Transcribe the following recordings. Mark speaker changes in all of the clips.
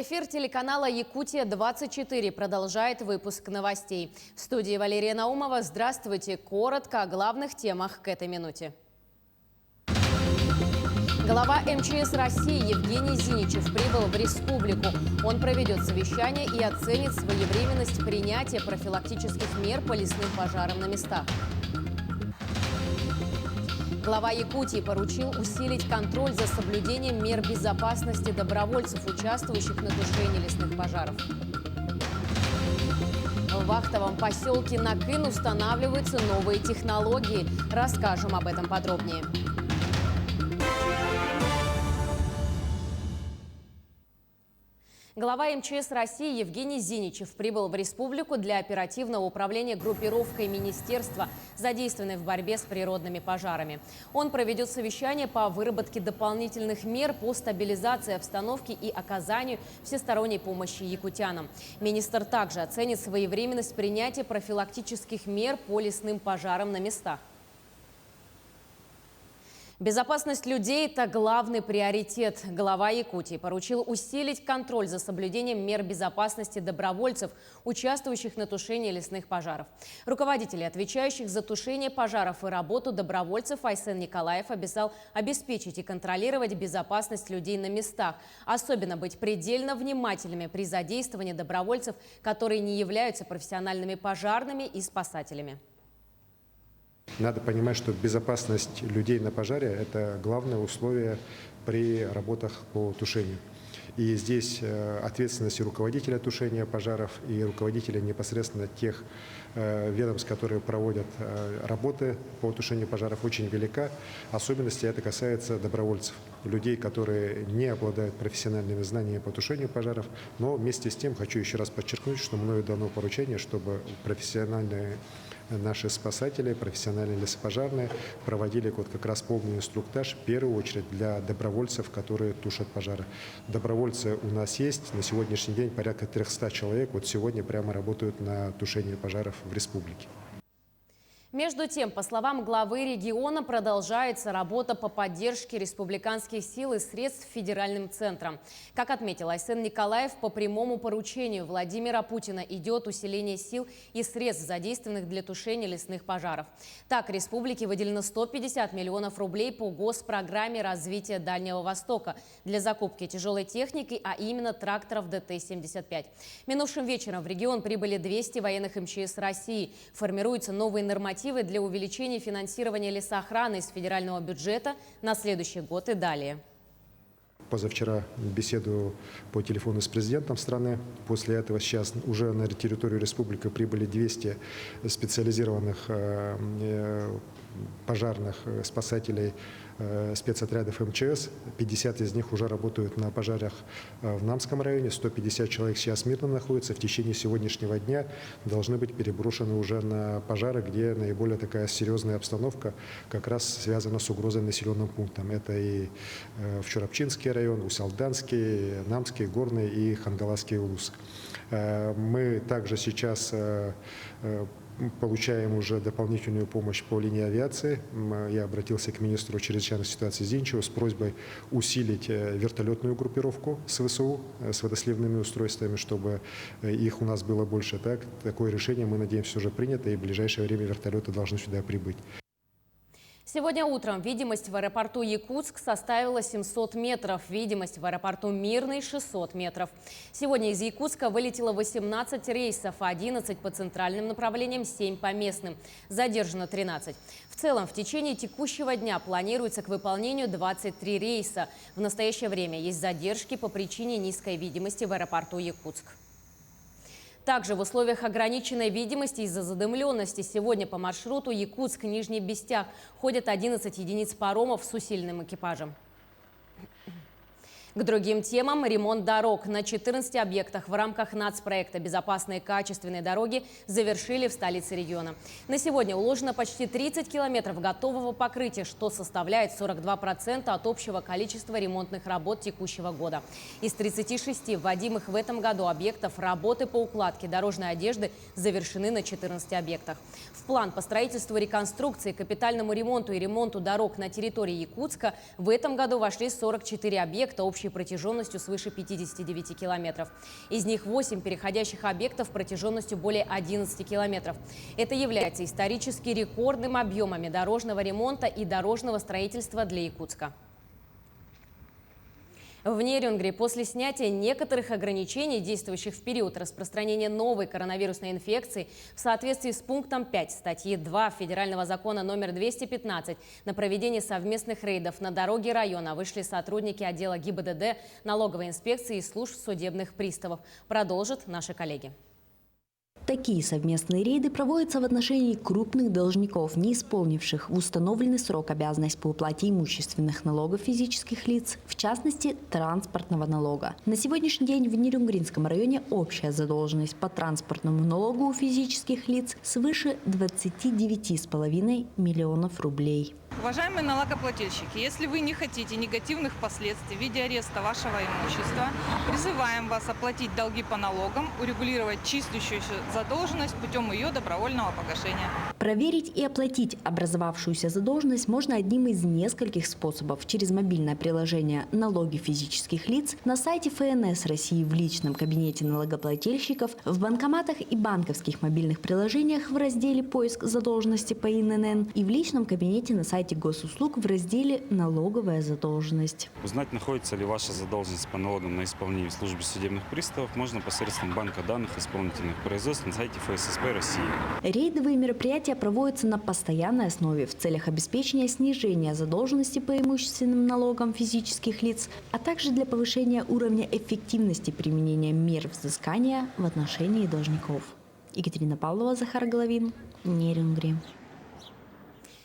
Speaker 1: Прямой эфир телеканала «Якутия-24» продолжает выпуск новостей. В студии Валерия Наумова. Здравствуйте. Коротко о главных темах к этой минуте. Глава МЧС России Евгений Зиничев прибыл в республику. Он проведет совещание и оценит своевременность принятия профилактических мер по лесным пожарам на местах. Глава Якутии поручил усилить контроль за соблюдением мер безопасности добровольцев, участвующих на тушении лесных пожаров. В вахтовом поселке Накын устанавливаются новые технологии. Расскажем об этом подробнее. Глава МЧС России Евгений Зиничев прибыл в республику для оперативного управления группировкой министерства, задействованной в борьбе с природными пожарами. Он проведет совещание по выработке дополнительных мер по стабилизации обстановки и оказанию всесторонней помощи якутянам. Министр также оценит своевременность принятия профилактических мер по лесным пожарам на местах. Безопасность людей – это главный приоритет. Глава Якутии поручил усилить контроль за соблюдением мер безопасности добровольцев, участвующих на тушении лесных пожаров. Руководитель, отвечающих за тушение пожаров и работу добровольцев, Айсен Николаев обещал обеспечить и контролировать безопасность людей на местах. Особенно быть предельно внимательными при задействовании добровольцев, которые не являются профессиональными пожарными и спасателями.
Speaker 2: Надо понимать, что безопасность людей на пожаре – это главное условие при работах по тушению. И здесь ответственность и руководителя тушения пожаров, и руководителя непосредственно тех ведомств, которые проводят работы по тушению пожаров, очень велика. Особенности это касается добровольцев, людей, которые не обладают профессиональными знаниями по тушению пожаров. Но вместе с тем хочу еще раз подчеркнуть, что мною дано поручение, чтобы профессиональные наши спасатели, профессиональные лесопожарные проводили вот как раз полный инструктаж, в первую очередь для добровольцев, которые тушат пожары. Добровольцы у нас есть. На сегодняшний день порядка 300 человек вот сегодня прямо работают на тушении пожаров в республике.
Speaker 1: Между тем, по словам главы региона, продолжается работа по поддержке республиканских сил и средств федеральным центром. Как отметил Айсен Николаев, по прямому поручению Владимира Путина идет усиление сил и средств, задействованных для тушения лесных пожаров. Так, республике выделено 150 миллионов рублей по госпрограмме развития Дальнего Востока для закупки тяжелой техники, а именно тракторов ДТ-75. Минувшим вечером в регион прибыли 200 военных МЧС России. Формируются новые нормативы для увеличения финансирования лесоохраны из федерального бюджета на следующий год и далее.
Speaker 2: Позавчера беседу по телефону с президентом страны. После этого сейчас уже на территорию республики прибыли 200 специализированных пожарных спасателей спецотрядов МЧС. 50 из них уже работают на пожарах в Намском районе. 150 человек сейчас мирно находятся. В течение сегодняшнего дня должны быть переброшены уже на пожары, где наиболее такая серьезная обстановка как раз связана с угрозой населенным пунктам. Это и Вчоропчинский район, Усалданский, Намский, Горный и Хангаласский улус. Мы также сейчас получаем уже дополнительную помощь по линии авиации. Я обратился к министру чрезвычайной ситуации Зиничеву с просьбой усилить вертолетную группировку с ВСУ, с водосливными устройствами, чтобы их у нас было больше. Такое решение, мы надеемся, уже принято, и в ближайшее время вертолеты должны сюда прибыть.
Speaker 1: Сегодня утром видимость в аэропорту Якутск составила 700 метров, видимость в аэропорту Мирный – 600 метров. Сегодня из Якутска вылетело 18 рейсов, 11 по центральным направлениям, 7 по местным. Задержано 13. В целом, в течение текущего дня планируется к выполнению 23 рейса. В настоящее время есть задержки по причине низкой видимости в аэропорту Якутск. Также в условиях ограниченной видимости из-за задымленности сегодня по маршруту Якутск-Нижний Бестях ходят 11 единиц паромов с усиленным экипажем. К другим темам – ремонт дорог. На 14 объектах в рамках нацпроекта «Безопасные и качественные дороги» завершили в столице региона. На сегодня уложено почти 30 километров готового покрытия, что составляет 42% от общего количества ремонтных работ текущего года. Из 36 вводимых в этом году объектов работы по укладке дорожной одежды завершены на 14 объектах. В план по строительству, реконструкции, капитальному ремонту и ремонту дорог на территории Якутска в этом году вошли 44 объекта общей общей протяженностью свыше 59 километров. Из них 8 переходящих объектов протяженностью более 11 километров. Это является исторически рекордным объемами дорожного ремонта и дорожного строительства для Якутска. В Нерюнгри после снятия некоторых ограничений, действующих в период распространения новой коронавирусной инфекции, в соответствии с пунктом 5 статьи 2 Федерального закона номер 215 на проведение совместных рейдов на дороги района вышли сотрудники отдела ГИБДД, налоговой инспекции и служб судебных приставов. Продолжат наши коллеги.
Speaker 3: Такие совместные рейды проводятся в отношении крупных должников, не исполнивших в установленный срок обязанность по уплате имущественных налогов физических лиц, в частности, транспортного налога. На сегодняшний день в Нерюнгринском районе общая задолженность по транспортному налогу у физических лиц свыше 29,5 миллионов рублей.
Speaker 4: Уважаемые налогоплательщики, если вы не хотите негативных последствий в виде ареста вашего имущества, призываем вас оплатить долги по налогам, урегулировать числящуюся задолженность путем ее добровольного погашения.
Speaker 3: Проверить и оплатить образовавшуюся задолженность можно одним из нескольких способов через мобильное приложение «Налоги физических лиц», на сайте ФНС России в личном кабинете налогоплательщиков, в банкоматах и банковских мобильных приложениях в разделе «Поиск задолженности по ИНН» и в личном кабинете на сайте госуслуг в разделе «Налоговая задолженность».
Speaker 5: Узнать, находится ли ваша задолженность по налогам на исполнение в службе судебных приставов, можно посредством банка данных исполнительных производств на сайте ФССП России.
Speaker 3: Рейдовые мероприятия проводятся на постоянной основе в целях обеспечения снижения задолженности по имущественным налогам физических лиц, а также для повышения уровня эффективности применения мер взыскания в отношении должников. Екатерина Павлова, Захар Головин, Нерюнгри.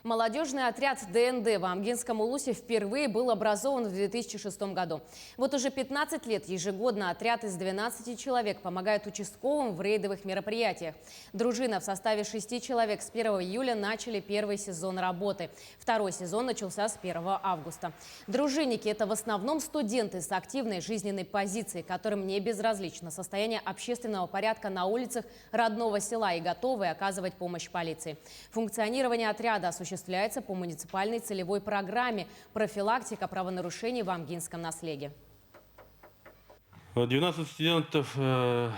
Speaker 1: Молодежный отряд ДНД в Амгинском Улусе впервые был образован в 2006 году. Вот уже 15 лет ежегодно отряд из 12 человек помогает участковым в рейдовых мероприятиях. Дружина в составе 6 человек с 1 июля начали первый сезон работы. Второй сезон начался с 1 августа. Дружинники – это в основном студенты с активной жизненной позицией, которым не безразлично состояние общественного порядка на улицах родного села и готовы оказывать помощь полиции. Функционирование отряда осуществляется по муниципальной целевой программе «Профилактика правонарушений в Амгинском наследии».
Speaker 6: 12 студентов по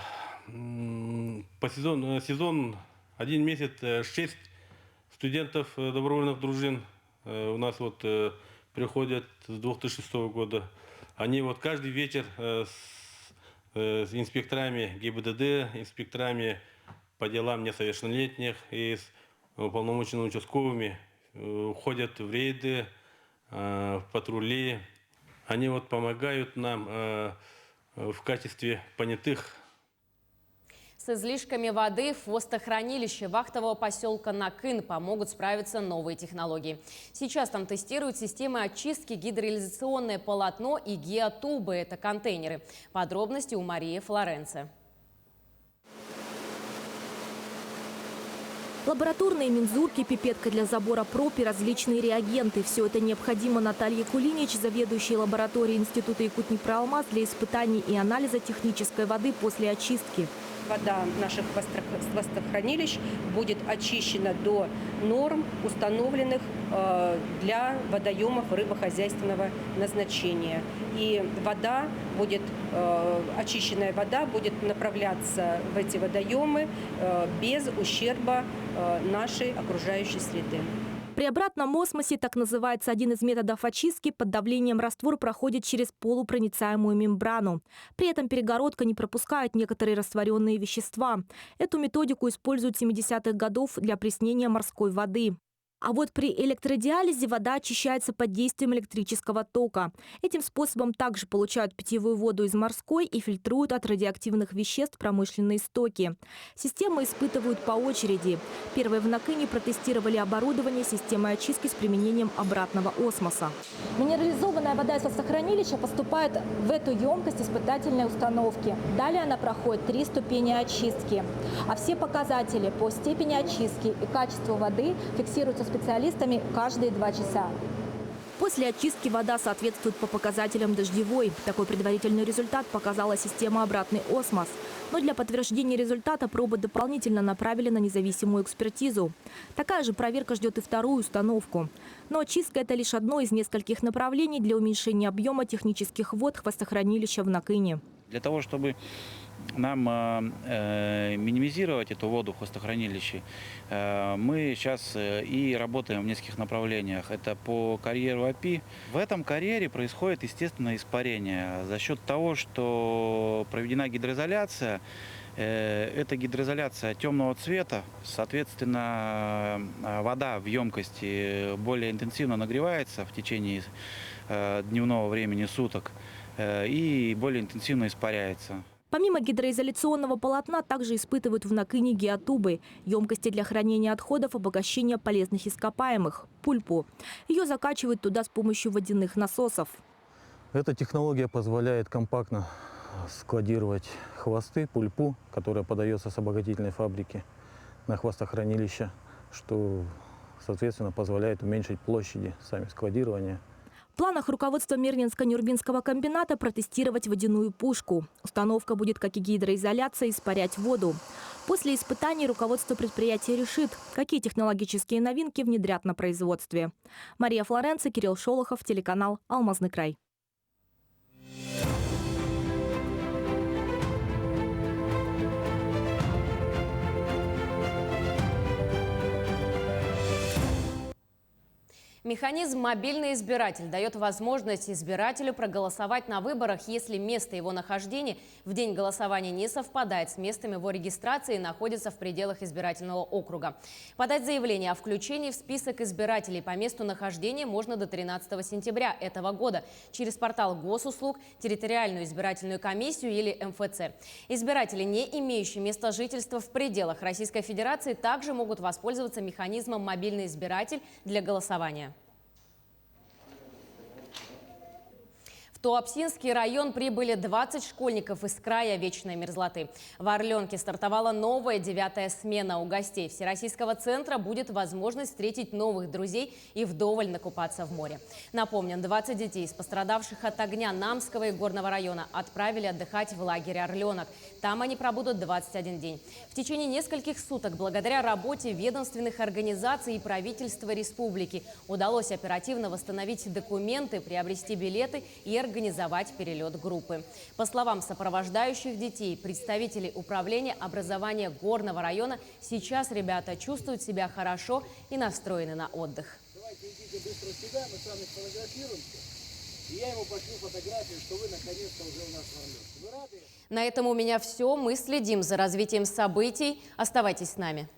Speaker 6: сезон 1 месяц, 6 студентов добровольных дружин у нас вот приходят с 2006 года. Они вот каждый вечер с инспекторами ГИБДД, инспекторами по делам несовершеннолетних и с уполномоченными участковыми ходят в рейды, в патрули. Они вот помогают нам в качестве понятых.
Speaker 1: С излишками воды в водохранилище вахтового поселка Накын помогут справиться новые технологии. Сейчас там тестируют системы очистки, гидроизоляционное полотно и геотубы – это контейнеры. Подробности у Марии Флоренце.
Speaker 7: Лабораторные мензурки, пипетка для забора проб и различные реагенты. Все это необходимо Наталье Кулинич, заведующей лабораторией Института Якутник-Проалмаз, для испытаний и анализа технической воды после очистки.
Speaker 8: Вода наших водохранилищ будет очищена до норм, установленных для водоемов рыбохозяйственного назначения. И вода будет, очищенная вода будет направляться в эти водоемы без ущерба нашей окружающей среды.
Speaker 7: При обратном осмосе, так называется один из методов очистки, под давлением раствор проходит через полупроницаемую мембрану. При этом перегородка не пропускает некоторые растворенные вещества. Эту методику используют с 70-х годов для опреснения морской воды. А вот при электродиализе вода очищается под действием электрического тока. Этим способом также получают питьевую воду из морской и фильтруют от радиоактивных веществ промышленные стоки. Системы испытывают по очереди. Первые в Накыне протестировали оборудование системы очистки с применением обратного осмоса.
Speaker 9: Минерализованная вода из водохранилища поступает в эту емкость испытательной установки. Далее она проходит 3 ступени очистки. А все показатели по степени очистки и качеству воды фиксируются специалистами каждые 2 часа.
Speaker 7: После очистки вода соответствует по показателям дождевой. Такой предварительный результат показала система «Обратный осмос». Но для подтверждения результата пробы дополнительно направили на независимую экспертизу. Такая же проверка ждет и вторую установку. Но очистка – это лишь одно из нескольких направлений для уменьшения объема технических вод хвостохранилища в Накыне.
Speaker 10: Для того, чтобы нам минимизировать эту воду в хвостохранилище, мы сейчас и работаем в нескольких направлениях. Это по карьеру АПИ. В этом карьере происходит естественное испарение за счет того, что проведена гидроизоляция. Это гидроизоляция темного цвета, соответственно, вода в емкости более интенсивно нагревается в течение дневного времени суток и более интенсивно испаряется.
Speaker 7: Помимо гидроизоляционного полотна также испытывают в Накыне геотубы – емкости для хранения отходов, обогащения полезных ископаемых – пульпу. Ее закачивают туда с помощью водяных насосов.
Speaker 11: Эта технология позволяет компактно складировать хвосты, пульпу, которая подается с обогатительной фабрики на хвостохранилище, что, соответственно, позволяет уменьшить площади сами складирования.
Speaker 7: В планах руководства Мирнинско-Нюрбинского комбината протестировать водяную пушку. Установка будет, как и гидроизоляция, испарять воду. После испытаний руководство предприятия решит, какие технологические новинки внедрят на производстве. Мария Флоренци, Кирилл Шолохов, телеканал «Алмазный край».
Speaker 1: Механизм «Мобильный избиратель» дает возможность избирателю проголосовать на выборах, если место его нахождения в день голосования не совпадает с местом его регистрации и находится в пределах избирательного округа. Подать заявление о включении в список избирателей по месту нахождения можно до 13 сентября этого года через портал Госуслуг, территориальную избирательную комиссию или МФЦ. Избиратели, не имеющие места жительства в пределах Российской Федерации, также могут воспользоваться механизмом «Мобильный избиратель» для голосования. В Туапсинский район прибыли 20 школьников из края вечной мерзлоты. В Орленке стартовала новая 9-я смена. У гостей Всероссийского центра будет возможность встретить новых друзей и вдоволь накупаться в море. Напомним, 20 детей из пострадавших от огня Намского и Горного района отправили отдыхать в лагерь «Орленок». Там они пробудут 21 день. В течение нескольких суток, благодаря работе ведомственных организаций и правительства республики, удалось оперативно восстановить документы, приобрести билеты и организовать перелет группы. По словам сопровождающих детей, представителей управления образования Горного района, сейчас ребята чувствуют себя хорошо и настроены на отдых.
Speaker 12: Давайте идите быстро сюда, мы с вами сфотографируемся. И я ему пошлю фотографию, что вы наконец-то уже у нас в Орленке. Вы рады?
Speaker 1: На этом у меня все. Мы следим за развитием событий. Оставайтесь с нами.